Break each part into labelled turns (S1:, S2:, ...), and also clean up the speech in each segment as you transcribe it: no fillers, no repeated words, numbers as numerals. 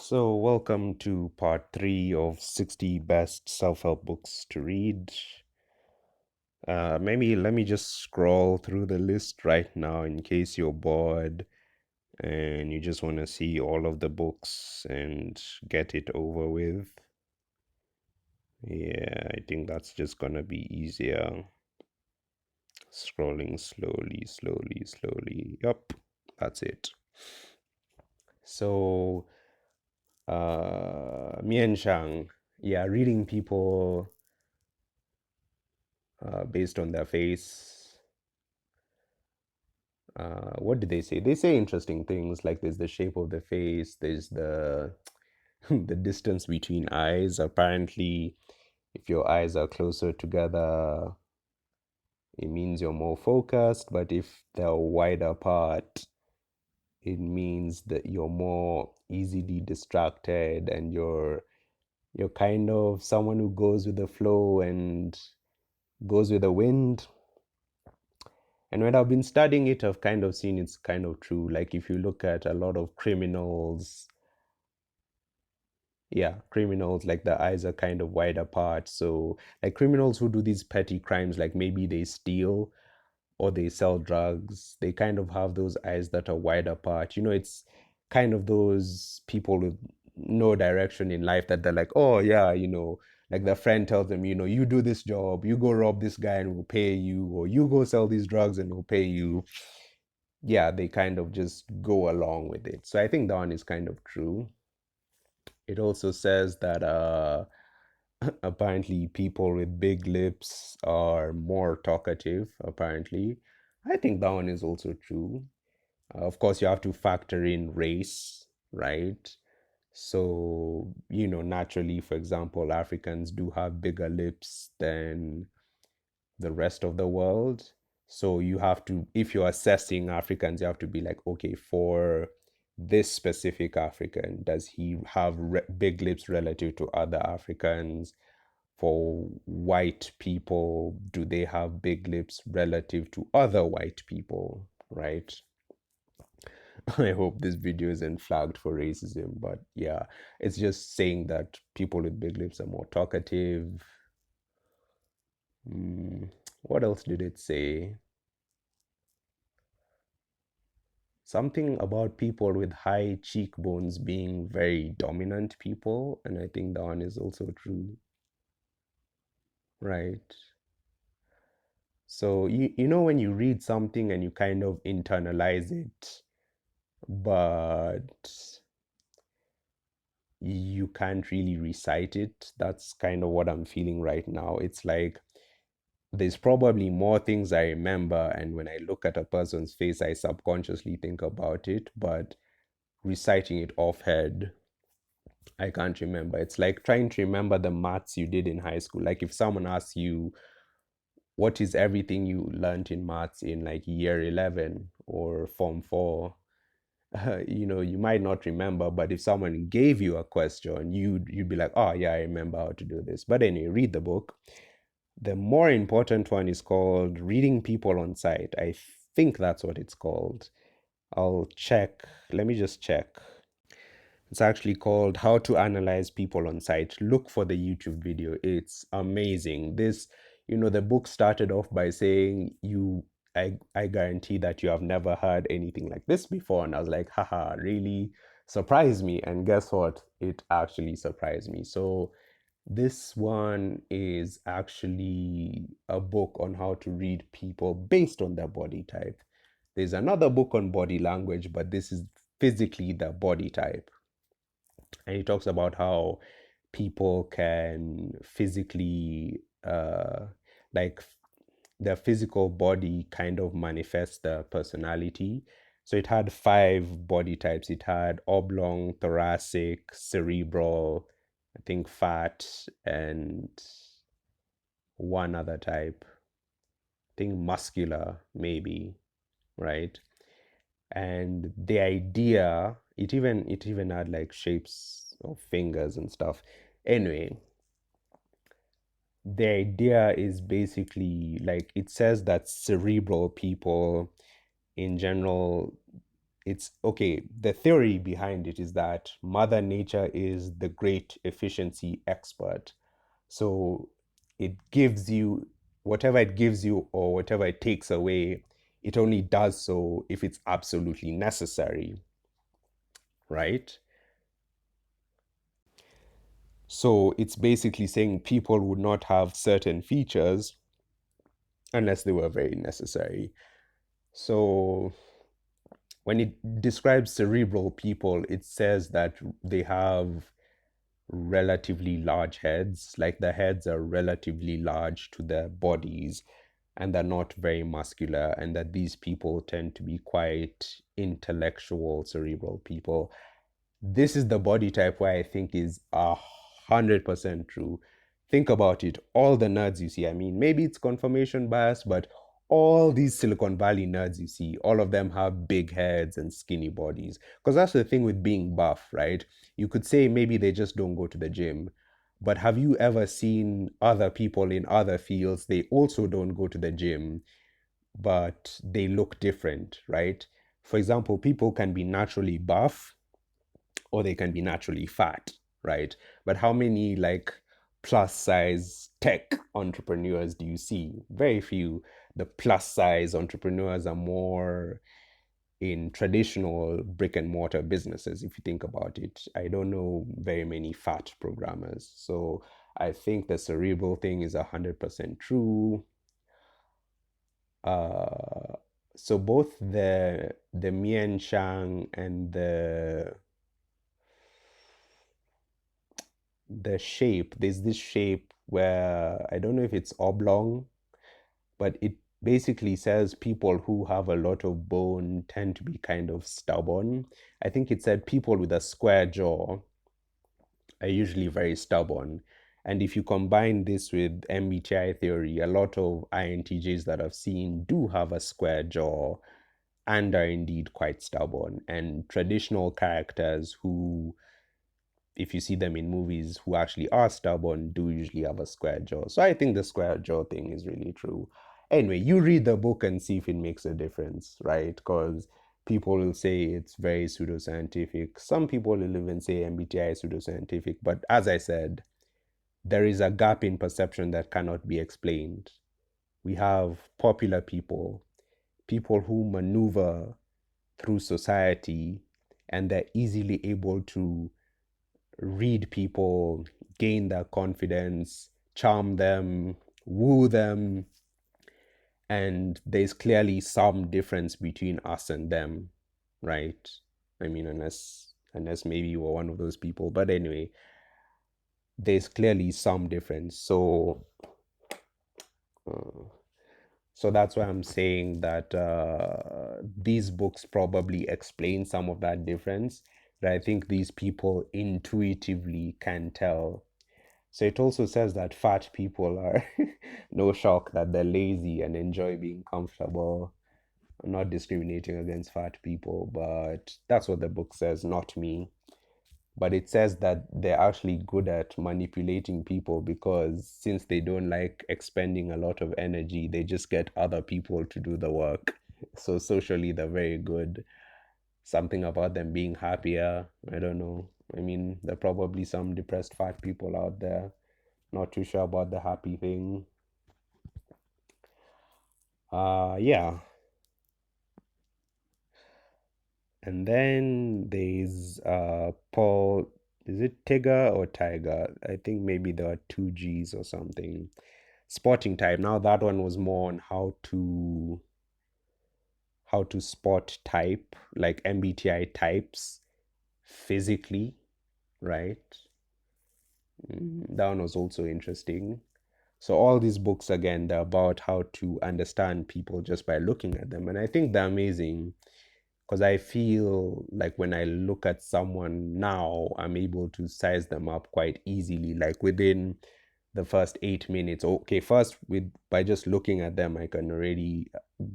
S1: So, welcome to part 3 of 60 best self-help books to read. Maybe let me just scroll through the list right now in case you're bored and you just want to see all of the books and get it over with. Yeah, I think that's just gonna be easier. Scrolling slowly. Yup, that's it. So, Mian Shang, yeah, reading people based on their face. What did they say? They say interesting things like there's the shape of the face, there's the the distance between eyes. Apparently, if your eyes are closer together, it means you're more focused, but if they're wider apart, it means that you're more easily distracted and you're kind of someone who goes with the flow and goes with the wind. And when I've been studying it, I've kind of seen it's kind of true. Like if you look at a lot of criminals, yeah, criminals, like the eyes are kind of wide apart. So like criminals who do these petty crimes, like maybe they steal or they sell drugs, they kind of have those eyes that are wide apart. It's kind of those people with no direction in life that they're like, oh yeah, like their friend tells them, you do this job, you go rob this guy and we'll pay you, or you go sell these drugs and we'll pay you. Yeah, they kind of just go along with it. So I think that one is kind of true. It also says that apparently people with big lips are more talkative, apparently. I think that one is also true. Of course, you have to factor in race, right? So, naturally, for example, Africans do have bigger lips than the rest of the world. So you have to, if you're assessing Africans, you have to be like, okay, for this specific African, does he have big lips relative to other Africans? For white people, do they have big lips relative to other white people, right? I hope this video isn't flagged for racism, but yeah, it's just saying that people with big lips are more talkative. What else did it say? Something about people with high cheekbones being very dominant people, and I think that one is also true, right? So you know when you read something and you kind of internalize it, but you can't really recite it. That's kind of what I'm feeling right now. It's like there's probably more things I remember, and when I look at a person's face, I subconsciously think about it, but reciting it off head, I can't remember. It's like trying to remember the maths you did in high school. Like if someone asks you, what is everything you learned in maths in like year 11 or form 4? You might not remember, but if someone gave you a question, you'd be like, oh yeah, I remember how to do this. But anyway, read the book. The more important one is called Reading People on Sight. I think that's what it's called. I'll check. Let me just check. It's actually called How to Analyze People on Sight. Look for the YouTube video. It's amazing. The book started off by saying I guarantee that you have never heard anything like this before. And I was like, haha, really surprised me. And guess what? It actually surprised me. So this one is actually a book on how to read people based on their body type. There's another book on body language, but this is physically the body type. And he talks about how people can physically like their physical body kind of manifests their personality. So it had 5 body types. It had oblong, thoracic, cerebral, I think fat, and one other type. I think muscular, maybe, right? And the idea, it even had like shapes of fingers and stuff. Anyway, the idea is basically like it says that cerebral people in general, it's okay. The theory behind it is that Mother Nature is the great efficiency expert. So it gives you whatever it gives you or whatever it takes away, it only does so if it's absolutely necessary, right? So it's basically saying people would not have certain features unless they were very necessary. So when it describes cerebral people, it says that they have relatively large heads, like the heads are relatively large to their bodies, and they're not very muscular, and that these people tend to be quite intellectual cerebral people. This is the body type where I think is 100% true. Think about it. All the nerds you see, I mean, maybe it's confirmation bias, but all these Silicon Valley nerds you see, all of them have big heads and skinny bodies. Because that's the thing with being buff, right? You could say maybe they just don't go to the gym. But have you ever seen other people in other fields? They also don't go to the gym, but they look different, right? For example, people can be naturally buff or they can be naturally fat, right? But how many like plus size tech entrepreneurs do you see? Very few. The plus size entrepreneurs are more in traditional brick and mortar businesses, if you think about it. I don't know very many fat programmers. So I think the cerebral thing is 100% true. Uh, so both the Mian Shang and the shape, there's this shape where I don't know if it's oblong, but it basically says people who have a lot of bone tend to be kind of stubborn. I think it said people with a square jaw are usually very stubborn. And if you combine this with MBTI theory, a lot of INTJs that I've seen do have a square jaw and are indeed quite stubborn. And traditional characters who, if you see them in movies who actually are stubborn, do usually have a square jaw. So I think the square jaw thing is really true. Anyway, you read the book and see if it makes a difference, right? Because people will say it's very pseudoscientific. Some people will even say MBTI is pseudoscientific. But as I said, there is a gap in perception that cannot be explained. We have popular people, people who maneuver through society, and they're easily able to read people, gain their confidence, charm them, woo them, and there's clearly some difference between us and them, right? I mean, unless maybe you were one of those people, but anyway, there's clearly some difference. Uh, so that's why I'm saying that these books probably explain some of that difference. But I think these people intuitively can tell. So it also says that fat people are no shock that they're lazy and enjoy being comfortable. I'm not discriminating against fat people, but that's what the book says, not me. But it says that they're actually good at manipulating people because since they don't like expending a lot of energy, they just get other people to do the work. So socially, they're very good. Something about them being happier. I don't know. I mean, there are probably some depressed fat people out there. Not too sure about the happy thing. Yeah. And then there's Paul, is it Tiger or Tiger? I think maybe there are two G's or something. Spotting type. Now that one was more on how to spot type, like MBTI types physically, right? That one was also interesting. So all these books again, they're about how to understand people just by looking at them. And I think they're amazing because I feel like when I look at someone now, I'm able to size them up quite easily, like within the first 8 minutes. Okay, first with by just looking at them, I can already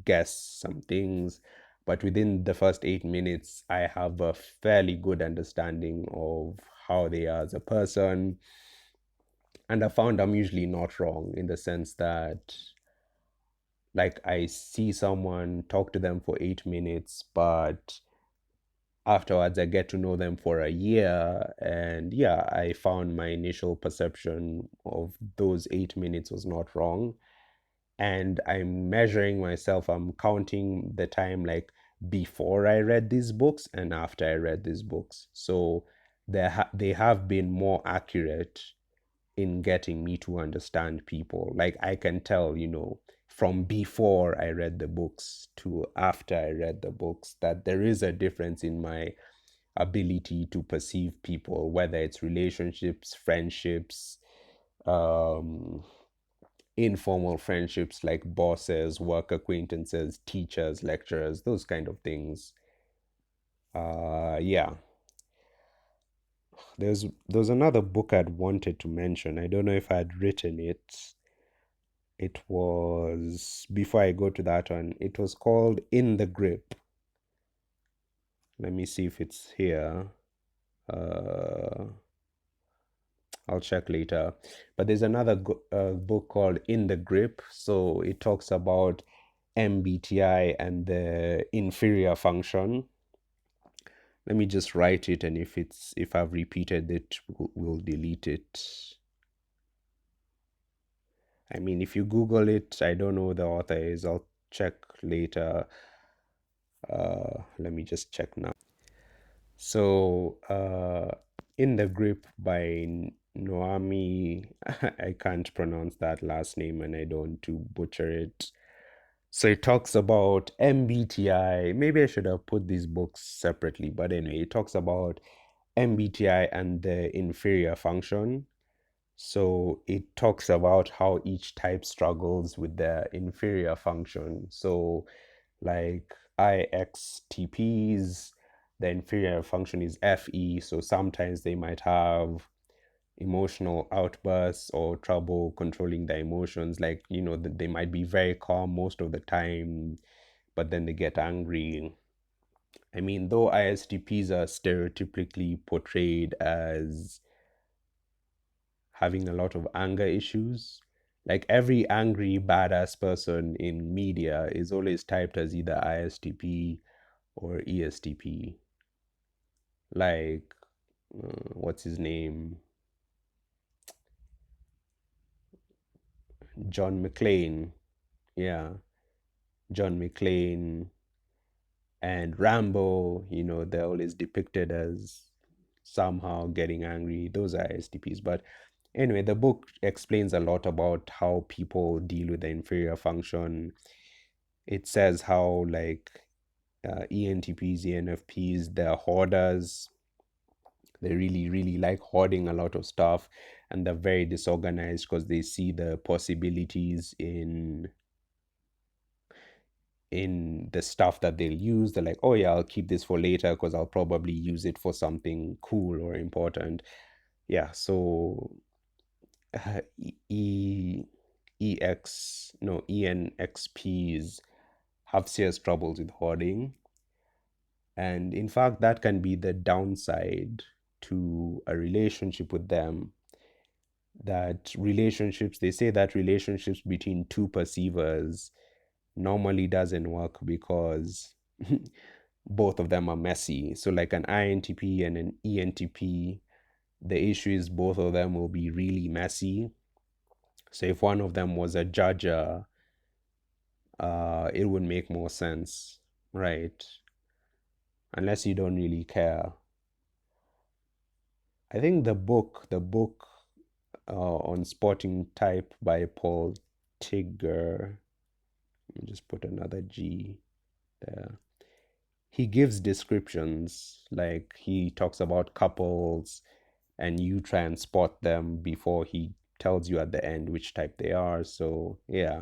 S1: guess some things, but within the first 8 minutes, I have a fairly good understanding of how they are as a person. And I found I'm usually not wrong in the sense that like I see someone talk to them for 8 minutes, but afterwards I get to know them for a year, and yeah, I found my initial perception of those 8 minutes was not wrong. And I'm measuring myself, I'm counting the time like before I read these books and after I read these books. So they have been more accurate in getting me to understand people. Like I can tell, from before I read the books to after I read the books, that there is a difference in my ability to perceive people, whether it's relationships, friendships, um, informal friendships like bosses, work acquaintances, teachers, lecturers, those kind of things. Yeah. There's another book I'd wanted to mention. I don't know if I'd written it. It was before I go to that one. It was called In the Grip. Let me see if it's here. Uh, I'll check later. But there's another book called In the Grip. So it talks about MBTI and the inferior function. Let me just write it, and if I've repeated it, we'll delete it. I mean, if you Google it, I don't know who the author is. I'll check later. Let me just check now. So, In the Grip by Noami, I can't pronounce that last name and I don't want to butcher it. So it talks about MBTI. Maybe I should have put these books separately, but anyway, it talks about MBTI and the inferior function. So it talks about how each type struggles with the inferior function. So, like IXTPs, the inferior function is FE. So sometimes they might have emotional outbursts or trouble controlling their emotions. Like, they might be very calm most of the time, but then they get angry. I mean, though ISTPs are stereotypically portrayed as having a lot of anger issues. Like every angry, badass person in media is always typed as either ISTP or ESTP. Like, what's his name? John McClane. Yeah, John McClane and Rambo, they're always depicted as somehow getting angry. Those are ISTPs. But anyway, the book explains a lot about how people deal with the inferior function. It says how, like, ENTPs, ENFPs, they're hoarders. They really, really like hoarding a lot of stuff, and they're very disorganized because they see the possibilities in the stuff that they'll use. They're like, oh yeah, I'll keep this for later because I'll probably use it for something cool or important. Yeah, so uh, E EX no ENXPs have serious troubles with hoarding. And in fact, that can be the downside to a relationship with them. They say that relationships between two perceivers normally doesn't work because both of them are messy. So, like an INTP and an ENTP, the issue is both of them will be really messy. So, if one of them was a judger, it would make more sense, right? Unless you don't really care. I think the book on Spotting Type by Paul Tigger. Let me just put another G there. He gives descriptions, like he talks about couples, and you try and spot them before he tells you at the end which type they are. So yeah.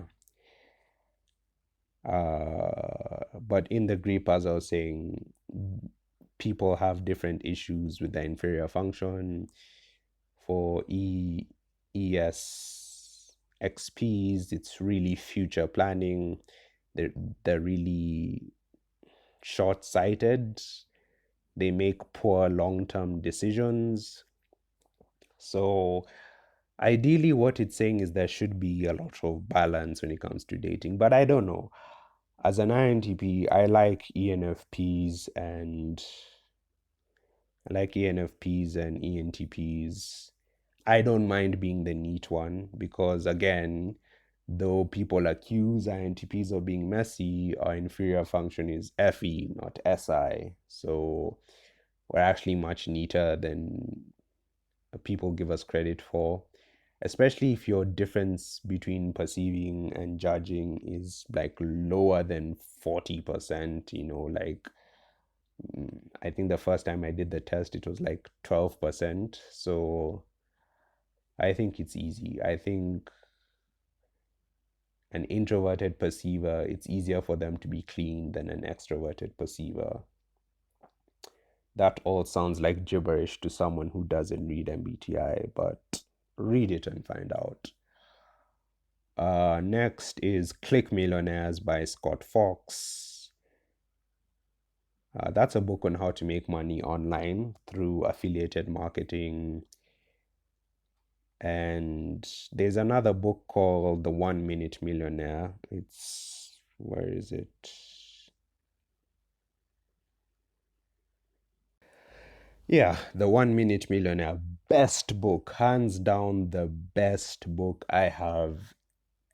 S1: But in the grip, as I was saying, people have different issues with the inferior function. For ES XPs, it's really future planning. They're really short-sighted. They make poor long-term decisions. So ideally, what it's saying is there should be a lot of balance when it comes to dating. But I don't know. As an INTP, I like ENFPs, and I like ENFPs and ENTPs. I don't mind being the neat one because, again, though people accuse INTPs of being messy, our inferior function is FE, not SI. So we're actually much neater than people give us credit for, especially if your difference between perceiving and judging is like lower than 40%, like I think the first time I did the test, it was like 12%. So I think it's easy. I think an introverted perceiver, it's easier for them to be clean than an extroverted perceiver. That all sounds like gibberish to someone who doesn't read MBTI, but read it and find out. Next is Click Millionaires by Scott Fox. That's a book on how to make money online through affiliated marketing. And there's another book called The 1 Minute Millionaire. Where is it? Yeah, The 1 Minute Millionaire. Best book, hands down, the best book I have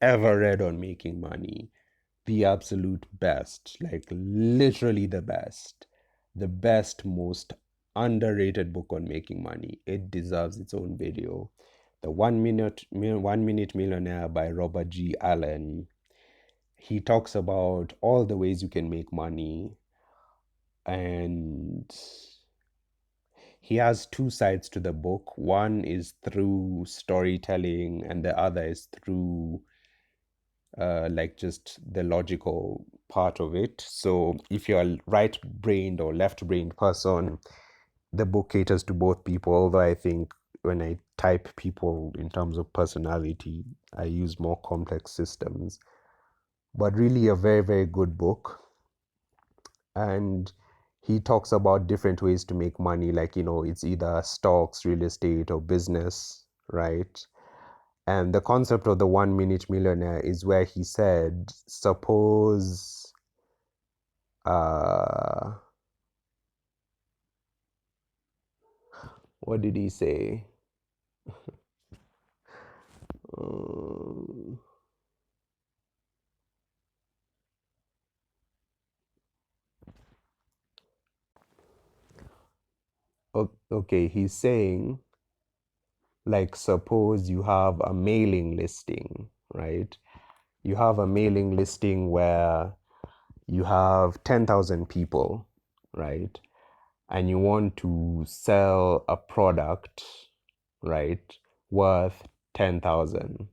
S1: ever read on making money. The absolute best, like literally the best, most underrated book on making money. It deserves its own video. The 1 Minute Millionaire by Robert G. Allen. He talks about all the ways you can make money, and he has two sides to the book. One is through storytelling, and the other is through like just the logical part of it. So if you're a right-brained or left-brained person, the book caters to both people. Although I think when I type people in terms of personality, I use more complex systems. But really a very, very good book. And he talks about different ways to make money, like, it's either stocks, real estate, or business, right? And the concept of the 1 Minute Millionaire is where he said, suppose uh what did he say? Um, okay, he's saying, like, suppose you have a mailing listing, right? You have a mailing listing where you have 10,000 people, right? And you want to sell a product, right, worth 10,000,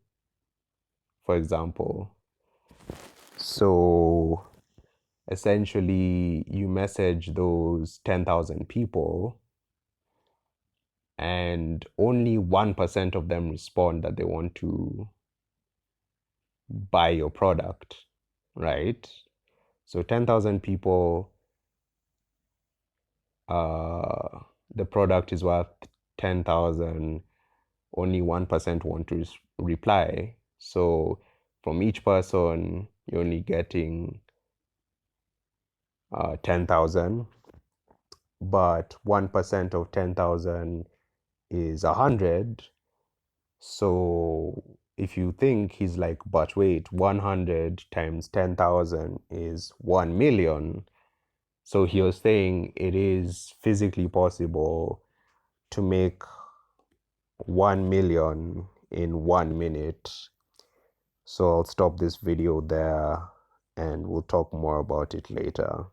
S1: for example. So essentially, you message those 10,000 people, and only 1% of them respond that they want to buy your product, right? So 10,000 people, uh, the product is worth 10,000, only 1% want to reply. So from each person, you're only getting 10,000, but 1% of 10,000 is 100. So if you think he's like, but wait, 100 times 10,000 is 1 million. So he was saying it is physically possible to make 1 million in 1 minute. So I'll stop this video there and we'll talk more about it later.